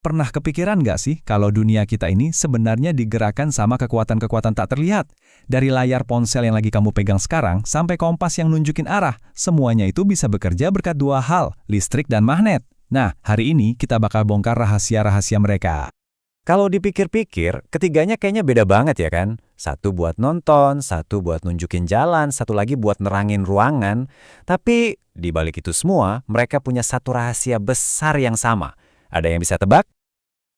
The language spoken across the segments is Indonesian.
Pernah kepikiran nggak sih kalau dunia kita ini sebenarnya digerakkan sama kekuatan-kekuatan tak terlihat? Dari layar ponsel yang lagi kamu pegang sekarang, sampai kompas yang nunjukin arah, semuanya itu bisa bekerja berkat dua hal, listrik dan magnet. Nah, hari ini kita bakal bongkar rahasia-rahasia mereka. Kalau dipikir-pikir, ketiganya kayaknya beda banget ya kan? Satu buat nonton, satu buat nunjukin jalan, satu lagi buat nerangin ruangan. Tapi di balik itu semua, mereka punya satu rahasia besar yang sama. Ada yang bisa tebak?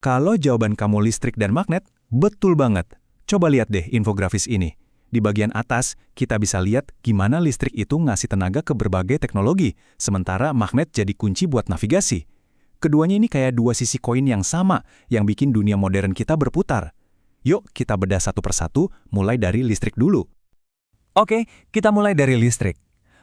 Kalau jawaban kamu listrik dan magnet, betul banget. Coba lihat deh infografis ini. Di bagian atas, kita bisa lihat gimana listrik itu ngasih tenaga ke berbagai teknologi, sementara magnet jadi kunci buat navigasi. Keduanya ini kayak dua sisi koin yang sama, yang bikin dunia modern kita berputar. Yuk, kita bedah satu persatu, mulai dari listrik dulu. Oke, kita mulai dari listrik.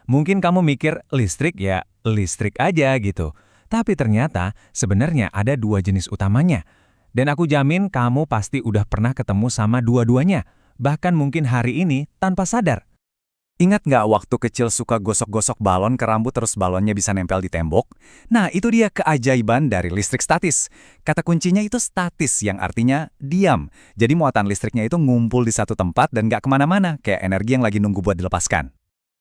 Mungkin kamu mikir listrik ya listrik aja gitu. Tapi ternyata sebenarnya ada dua jenis utamanya. Dan aku jamin kamu pasti udah pernah ketemu sama dua-duanya. Bahkan mungkin hari ini tanpa sadar. Ingat nggak waktu kecil suka gosok-gosok balon ke rambut terus balonnya bisa nempel di tembok? Nah, itu dia keajaiban dari listrik statis. Kata kuncinya itu statis yang artinya diam. Jadi muatan listriknya itu ngumpul di satu tempat dan nggak kemana-mana, kayak energi yang lagi nunggu buat dilepaskan.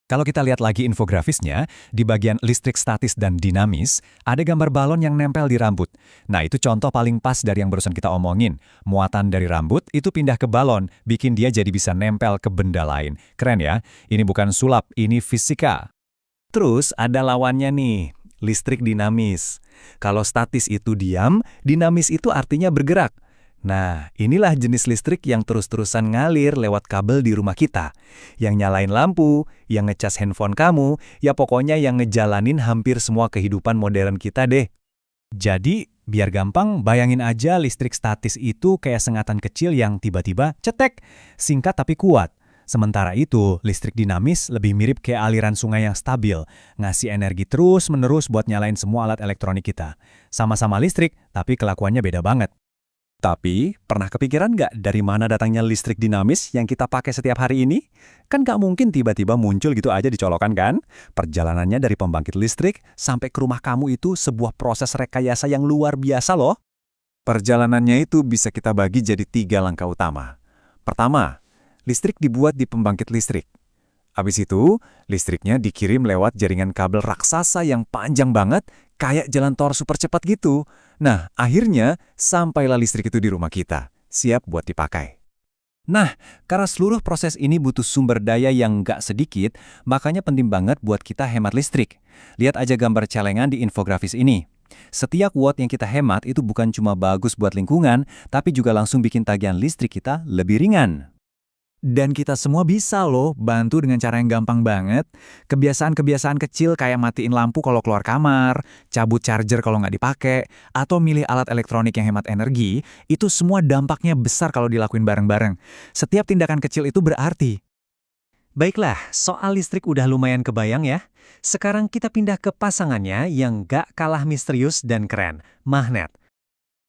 Kalau kita lihat lagi infografisnya, di bagian listrik statis dan dinamis, ada gambar balon yang nempel di rambut. Nah, itu contoh paling pas dari yang barusan kita omongin. Muatan dari rambut itu pindah ke balon, bikin dia jadi bisa nempel ke benda lain. Keren ya? Ini bukan sulap, ini fisika. Terus ada lawannya nih, listrik dinamis. Kalau statis itu diam, dinamis itu artinya bergerak. Nah, inilah jenis listrik yang terus-terusan ngalir lewat kabel di rumah kita. Yang nyalain lampu, yang ngecas handphone kamu, ya pokoknya yang ngejalanin hampir semua kehidupan modern kita deh. Jadi, biar gampang, bayangin aja listrik statis itu kayak sengatan kecil yang tiba-tiba cetek, singkat tapi kuat. Sementara itu, listrik dinamis lebih mirip kayak aliran sungai yang stabil, ngasih energi terus-menerus buat nyalain semua alat elektronik kita. Sama-sama listrik, tapi kelakuannya beda banget. Tapi, pernah kepikiran nggak dari mana datangnya listrik dinamis yang kita pakai setiap hari ini? Kan nggak mungkin tiba-tiba muncul gitu aja dicolokan kan? Perjalanannya dari pembangkit listrik sampai ke rumah kamu itu sebuah proses rekayasa yang luar biasa loh. Perjalanannya itu bisa kita bagi jadi 3 langkah utama. Pertama, listrik dibuat di pembangkit listrik. Habis itu, listriknya dikirim lewat jaringan kabel raksasa yang panjang banget, kayak jalan tol super cepat gitu. Nah, akhirnya sampailah listrik itu di rumah kita, siap buat dipakai. Nah, karena seluruh proses ini butuh sumber daya yang nggak sedikit, makanya penting banget buat kita hemat listrik. Lihat aja gambar celengan di infografis ini. Setiap watt yang kita hemat itu bukan cuma bagus buat lingkungan, tapi juga langsung bikin tagihan listrik kita lebih ringan. Dan kita semua bisa loh bantu dengan cara yang gampang banget. Kebiasaan-kebiasaan kecil kayak matiin lampu kalau keluar kamar, cabut charger kalau nggak dipakai, atau milih alat elektronik yang hemat energi, itu semua dampaknya besar kalau dilakuin bareng-bareng. Setiap tindakan kecil itu berarti. Baiklah, soal listrik udah lumayan kebayang ya. Sekarang kita pindah ke pasangannya yang nggak kalah misterius dan keren, magnet.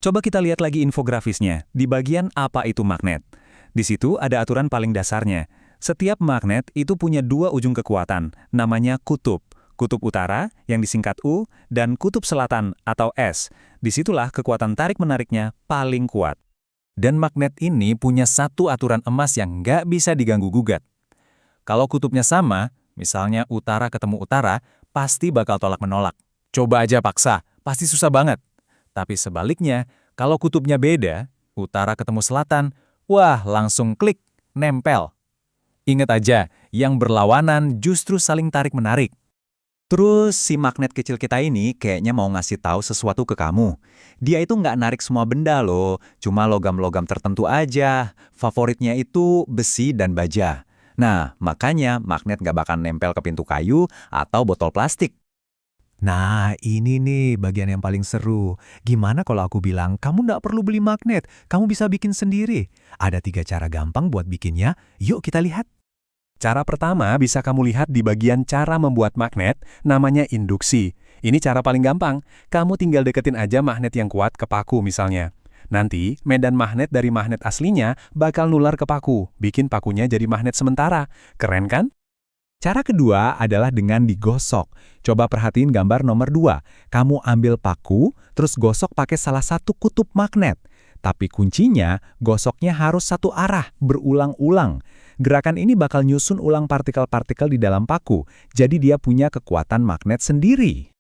Coba kita lihat lagi infografisnya, di bagian apa itu magnet. Di situ ada aturan paling dasarnya. Setiap magnet itu punya 2 ujung kekuatan, namanya kutub. Kutub utara, yang disingkat U, dan kutub selatan, atau S. Disitulah kekuatan tarik-menariknya paling kuat. Dan magnet ini punya satu aturan emas yang nggak bisa diganggu-gugat. Kalau kutubnya sama, misalnya utara ketemu utara, pasti bakal tolak-menolak. Coba aja paksa, pasti susah banget. Tapi sebaliknya, kalau kutubnya beda, utara ketemu selatan, wah, langsung klik, nempel. Ingat aja, yang berlawanan justru saling tarik-menarik. Terus si magnet kecil kita ini kayaknya mau ngasih tahu sesuatu ke kamu. Dia itu nggak narik semua benda loh, cuma logam-logam tertentu aja. Favoritnya itu besi dan baja. Nah, makanya magnet nggak bakal nempel ke pintu kayu atau botol plastik. Nah, ini nih bagian yang paling seru. Gimana kalau aku bilang, kamu nggak perlu beli magnet, kamu bisa bikin sendiri. Ada 3 cara gampang buat bikinnya, yuk kita lihat. Cara pertama bisa kamu lihat di bagian cara membuat magnet, namanya induksi. Ini cara paling gampang, kamu tinggal deketin aja magnet yang kuat ke paku misalnya. Nanti, medan magnet dari magnet aslinya bakal nular ke paku, bikin pakunya jadi magnet sementara. Keren kan? Cara kedua adalah dengan digosok. Coba perhatiin gambar nomor 2. Kamu ambil paku, terus gosok pakai salah satu kutub magnet. Tapi kuncinya, gosoknya harus satu arah, berulang-ulang. Gerakan ini bakal nyusun ulang partikel-partikel di dalam paku, jadi dia punya kekuatan magnet sendiri.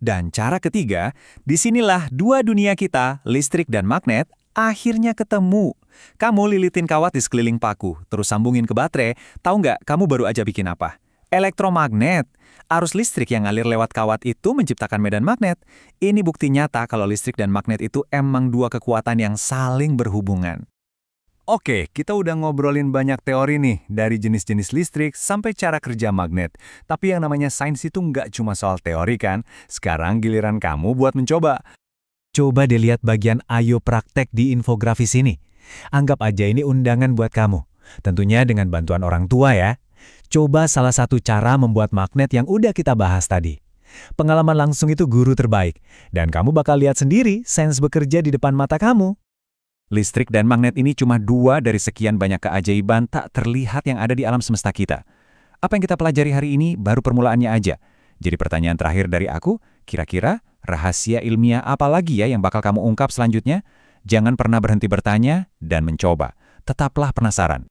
Dan cara ketiga, disinilah dua dunia kita, listrik dan magnet, akhirnya ketemu. Kamu lilitin kawat di sekeliling paku, terus sambungin ke baterai. Tahu nggak, kamu baru aja bikin apa? Elektromagnet. Arus listrik yang ngalir lewat kawat itu menciptakan medan magnet. Ini bukti nyata kalau listrik dan magnet itu emang dua kekuatan yang saling berhubungan. Oke, kita udah ngobrolin banyak teori nih, dari jenis-jenis listrik sampai cara kerja magnet. Tapi yang namanya sains itu nggak cuma soal teori kan? Sekarang giliran kamu buat mencoba. Coba dilihat bagian ayo praktek di infografis ini. Anggap aja ini undangan buat kamu. Tentunya dengan bantuan orang tua ya. Coba salah satu cara membuat magnet yang udah kita bahas tadi. Pengalaman langsung itu guru terbaik. Dan kamu bakal lihat sendiri sains bekerja di depan mata kamu. Listrik dan magnet ini cuma dua dari sekian banyak keajaiban tak terlihat yang ada di alam semesta kita. Apa yang kita pelajari hari ini baru permulaannya aja. Jadi pertanyaan terakhir dari aku, kira-kira rahasia ilmiah apa lagi ya yang bakal kamu ungkap selanjutnya? Jangan pernah berhenti bertanya dan mencoba. Tetaplah penasaran.